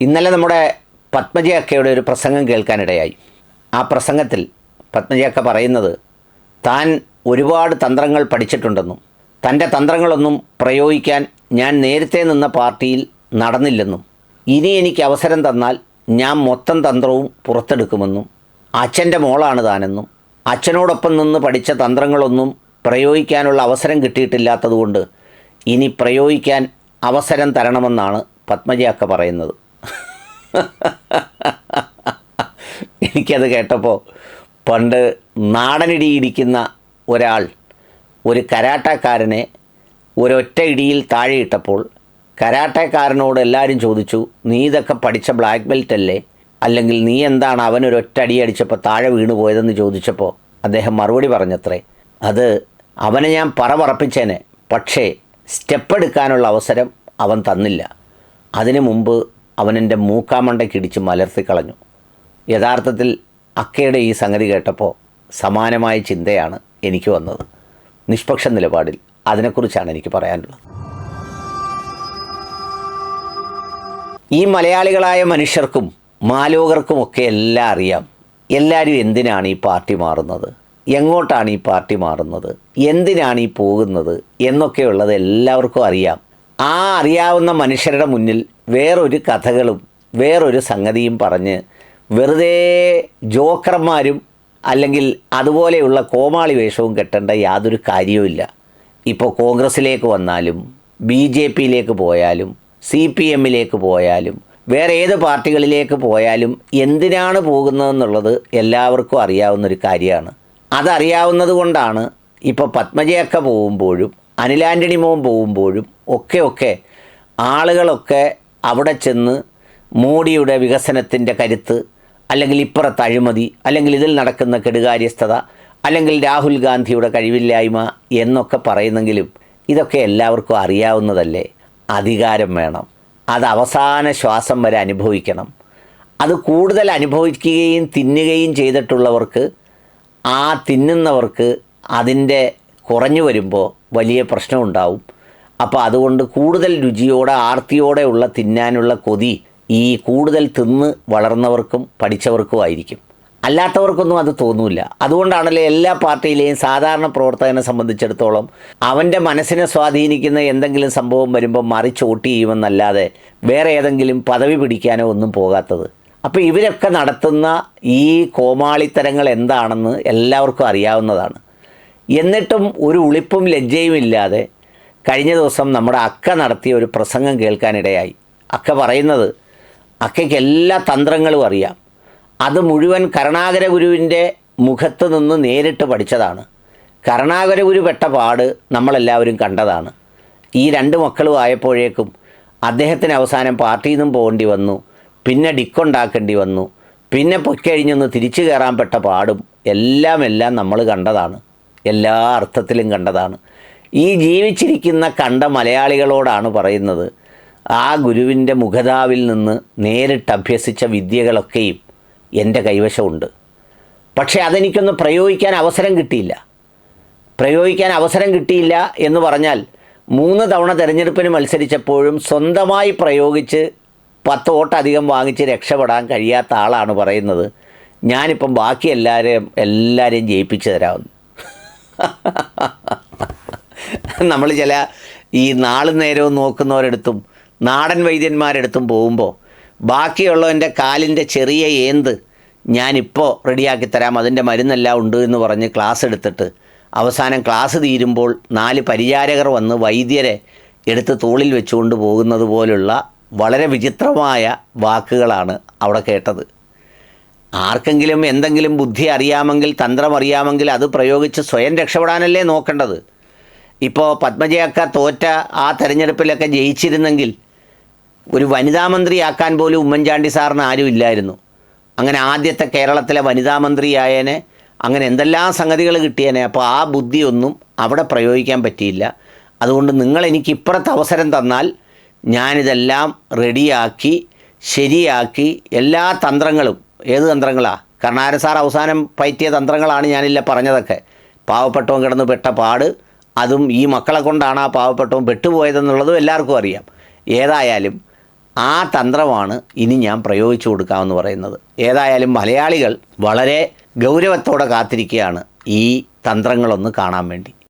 ഇന്നലെ നമ്മുടെ പത്മജ അക്കയുടെ ഒരു പ്രസംഗം കേൾക്കാനിടയായി. ആ പ്രസംഗത്തിൽ പത്മജ അക്ക പറയുന്നത് താൻ ഒരുപാട് തന്ത്രങ്ങൾ പഠിച്ചിട്ടുണ്ടെന്നും തൻ്റെ തന്ത്രങ്ങളൊന്നും പ്രയോഗിക്കാൻ ഞാൻ നേരത്തെ നിന്ന പാർട്ടിയിൽ നടന്നില്ലെന്നും ഇനി എനിക്ക് അവസരം തന്നാൽ ഞാൻ മൊത്തം തന്ത്രവും പുറത്തെടുക്കുമെന്നും അച്ഛൻ്റെ മോളാണ് താനെന്നും അച്ഛനോടൊപ്പം നിന്ന് പഠിച്ച തന്ത്രങ്ങളൊന്നും പ്രയോഗിക്കാനുള്ള അവസരം കിട്ടിയിട്ടില്ലാത്തതുകൊണ്ട് ഇനി പ്രയോഗിക്കാൻ അവസരം തരണമെന്നാണ് പത്മജ അക്ക പറയുന്നത്. എനിക്കത് കേട്ടപ്പോൾ പണ്ട് നാടനിടി ഇടിക്കുന്ന ഒരാൾ ഒരു കരാട്ടക്കാരനെ ഒരൊറ്റ ഇടിയിൽ താഴെയിട്ടപ്പോൾ കരാട്ടക്കാരനോട് എല്ലാവരും ചോദിച്ചു, നീ ഇതൊക്കെ പഠിച്ച ബ്ലാക്ക് ബെൽറ്റ് അല്ലേ, അല്ലെങ്കിൽ നീ എന്താണ് അവനൊരൊറ്റ അടി അടിച്ചപ്പോൾ താഴെ വീണു പോയതെന്ന് ചോദിച്ചപ്പോൾ അദ്ദേഹം മറുപടി പറഞ്ഞത്രേ, അത് അവനെ ഞാൻ പറപ്പിച്ചേനെ, പക്ഷേ സ്റ്റെപ്പ് എടുക്കാനുള്ള അവസരം അവൻ തന്നില്ല. അതിനു മുമ്പ് അവനെൻ്റെ മൂക്കാമണ്ടയ്ക്കിടിച്ച് മലർത്തിക്കളഞ്ഞു. യഥാർത്ഥത്തിൽ അക്കയുടെ ഈ സംഗതി കേട്ടപ്പോൾ സമാനമായ ചിന്തയാണ് എനിക്ക് വന്നത്. നിഷ്പക്ഷ നിലപാടിൽ അതിനെക്കുറിച്ചാണ് എനിക്ക് പറയാനുള്ളത്. ഈ മലയാളികളായ മനുഷ്യർക്കും മാലോകർക്കുമൊക്കെ എല്ലാം അറിയാം, എല്ലാവരും എന്തിനാണ് ഈ പാർട്ടി മാറുന്നത്, എങ്ങോട്ടാണ് ഈ പാർട്ടി മാറുന്നത്, എന്തിനാണ് ഈ പോകുന്നത് എന്നൊക്കെയുള്ളത് എല്ലാവർക്കും അറിയാം. ആ അറിയാവുന്ന മനുഷ്യരുടെ മുന്നിൽ വേറൊരു കഥകളും വേറൊരു സംഗതിയും പറഞ്ഞ് വെറുതെ ജോക്കർമാരും അല്ലെങ്കിൽ അതുപോലെയുള്ള കോമാളി വേഷവും കെട്ടേണ്ട യാതൊരു കാര്യവുമില്ല. ഇപ്പോൾ കോൺഗ്രസ്സിലേക്ക് വന്നാലും BJPയിലേക്ക് പോയാലും CPMലേക്ക് പോയാലും വേറെ ഏത് പാർട്ടികളിലേക്ക് പോയാലും എന്തിനാണ് പോകുന്നതെന്നുള്ളത് എല്ലാവർക്കും അറിയാവുന്നൊരു കാര്യമാണ്. അതറിയാവുന്നത് കൊണ്ടാണ് ഇപ്പോൾ പത്മജയൊക്കെ പോകുമ്പോഴും അനിൽ ആൻ്റണി മോൻ പോകുമ്പോഴും ഒക്കെ ആളുകളൊക്കെ അവിടെ ചെന്ന് മോഡിയുടെ വികസനത്തിൻ്റെ കരുത്ത്, അല്ലെങ്കിൽ ഇപ്പുറത്ത് അഴിമതി, അല്ലെങ്കിൽ ഇതിൽ നടക്കുന്ന കെടുകാര്യസ്ഥത, അല്ലെങ്കിൽ രാഹുൽ ഗാന്ധിയുടെ കഴിവില്ലായ്മ എന്നൊക്കെ പറയുന്നെങ്കിലും ഇതൊക്കെ എല്ലാവർക്കും അറിയാവുന്നതല്ലേ. അധികാരം വേണം, അത് അവസാന ശ്വാസം വരെ അനുഭവിക്കണം. അത് കൂടുതൽ അനുഭവിക്കുകയും തിന്നുകയും ചെയ്തിട്ടുള്ളവർക്ക്, ആ തിന്നുന്നവർക്ക് അതിൻ്റെ കുറഞ്ഞു വരുമ്പോൾ വലിയ പ്രശ്നമുണ്ടാവും. അപ്പോൾ അതുകൊണ്ട് കൂടുതൽ രുചിയോടെ ആർത്തിയോടെ ഉള്ള തിന്നാനുള്ള കൊതി ഈ കൂടുതൽ തിന്ന് വളർന്നവർക്കും പഠിച്ചവർക്കും ആയിരിക്കും. അല്ലാത്തവർക്കൊന്നും അത് തോന്നില്ല. അതുകൊണ്ടാണല്ലോ എല്ലാ പാർട്ടിയിലെയും സാധാരണ പ്രവർത്തകനെ സംബന്ധിച്ചിടത്തോളം അവൻ്റെ മനസ്സിനെ സ്വാധീനിക്കുന്ന എന്തെങ്കിലും സംഭവം വരുമ്പോൾ മറിച്ചോട്ടി ചെയ്യുമെന്നല്ലാതെ വേറെ ഏതെങ്കിലും പദവി പിടിക്കാനോ ഒന്നും പോകാത്തത്. അപ്പോൾ ഇവരൊക്കെ നടത്തുന്ന ഈ കോമാളിത്തരങ്ങൾ എന്താണെന്ന് എല്ലാവർക്കും അറിയാവുന്നതാണ്. എന്നിട്ടും ഒരു ഉളിപ്പും ലജ്ജയും ഇല്ലാതെ കഴിഞ്ഞ ദിവസം നമ്മുടെ അക്ക നടത്തിയ ഒരു പ്രസംഗം കേൾക്കാനിടയായി. അക്ക പറയുന്നത് അക്കയ്ക്ക് എല്ലാ തന്ത്രങ്ങളും അറിയാം. അത് മുഴുവൻ കരുണാകര ഗുരുവിൻ്റെ മുഖത്ത് നിന്ന് നേരിട്ട് പഠിച്ചതാണ്. കരുണാകര ഗുരു പെട്ട പാട് നമ്മളെല്ലാവരും കണ്ടതാണ്. ഈ രണ്ട് മക്കളും ആയപ്പോഴേക്കും അദ്ദേഹത്തിന് അവസാനം പാർട്ടിയിൽ നിന്നും പോകേണ്ടി വന്നു, പിന്നെ ഡിക്കുണ്ടാക്കേണ്ടി വന്നു, പിന്നെ പൊയ്ക്കഴിഞ്ഞൊന്ന് തിരിച്ചു കയറാൻ പെട്ട പാടും എല്ലാം നമ്മൾ കണ്ടതാണ്, എല്ലാ അർത്ഥത്തിലും കണ്ടതാണ്. ഈ ജീവിച്ചിരിക്കുന്ന കണ്ട മലയാളികളോടാണ് പറയുന്നത്, ആ ഗുരുവിൻ്റെ മുഖതാവിൽ നിന്ന് നേരിട്ട് അഭ്യസിച്ച വിദ്യകളൊക്കെയും എൻ്റെ കൈവശമുണ്ട്. പക്ഷേ അതെനിക്കൊന്ന് പ്രയോഗിക്കാൻ അവസരം കിട്ടിയില്ല എന്ന് പറഞ്ഞാൽ 3 തവണ തെരഞ്ഞെടുപ്പിന് മത്സരിച്ചപ്പോഴും സ്വന്തമായി പ്രയോഗിച്ച് 10 വോട്ടധികം വാങ്ങിച്ച് രക്ഷപ്പെടാൻ കഴിയാത്ത ആളാണ് പറയുന്നത്, ഞാനിപ്പം ബാക്കി എല്ലാവരെയും ജയിപ്പിച്ചു തരാമെന്ന്. നമ്മൾ ചില ഈ നാളും നേരവും നോക്കുന്നവരെടുത്തും നാടൻ വൈദ്യന്മാരെടുത്തും പോകുമ്പോൾ ബാക്കിയുള്ളവൻ്റെ കാലിൻ്റെ ചെറിയ ഏന്ത് ഞാനിപ്പോൾ റെഡിയാക്കി തരാം, അതിൻ്റെ മരുന്നെല്ലാം ഉണ്ട് എന്ന് പറഞ്ഞ് ക്ലാസ് എടുത്തിട്ട് അവസാനം ക്ലാസ് തീരുമ്പോൾ 4 പരിചാരകർ വന്ന് വൈദ്യരെ എടുത്ത് തോളിൽ വെച്ചുകൊണ്ട് പോകുന്നത് പോലുള്ള വളരെ വിചിത്രമായ വാക്കുകളാണ് അവിടെ കേട്ടത്. ആർക്കെങ്കിലും എന്തെങ്കിലും ബുദ്ധി അറിയാമെങ്കിൽ, തന്ത്രം അറിയാമെങ്കിൽ അത് പ്രയോഗിച്ച് സ്വയം രക്ഷപ്പെടാനല്ലേ നോക്കേണ്ടത്. ഇപ്പോൾ പത്മജയൊക്കെ തോറ്റ ആ തെരഞ്ഞെടുപ്പിലൊക്കെ ജയിച്ചിരുന്നെങ്കിൽ ഒരു വനിതാ മന്ത്രിയാക്കാൻ പോലും ഉമ്മൻചാണ്ടി സാറിന് ആരും ഇല്ലായിരുന്നു. അങ്ങനെ ആദ്യത്തെ കേരളത്തിലെ വനിതാ മന്ത്രിയായേനെ, അങ്ങനെ എന്തെല്ലാം സംഗതികൾ കിട്ടിയേനെ. അപ്പോൾ ആ ബുദ്ധിയൊന്നും അവിടെ പ്രയോഗിക്കാൻ പറ്റിയില്ല. അതുകൊണ്ട് എനിക്ക് ഇപ്പുറത്ത് അവസരം തന്നാൽ ഞാനിതെല്ലാം റെഡിയാക്കി ശരിയാക്കി എല്ലാ തന്ത്രങ്ങളും. ഏത് തന്ത്രങ്ങളാണ്? കരുണാകരൻ സാർ അവസാനം പയറ്റിയ തന്ത്രങ്ങളാണ് ഞാനില്ല പറഞ്ഞതൊക്കെ. പാവപ്പെട്ടവൻ കിടന്ന് പെട്ട പാട്, അതും ഈ മക്കളെ കൊണ്ടാണ് ആ പാവപ്പെട്ടവൻ പെട്ടുപോയതെന്നുള്ളതും എല്ലാവർക്കും അറിയാം. ഏതായാലും ആ തന്ത്രമാണ് ഇനി ഞാൻ പ്രയോഗിച്ചു കൊടുക്കാമെന്ന് പറയുന്നത്. ഏതായാലും മലയാളികൾ വളരെ ഗൗരവത്തോടെ കാത്തിരിക്കുകയാണ് ഈ തന്ത്രങ്ങളൊന്ന് കാണാൻ വേണ്ടി.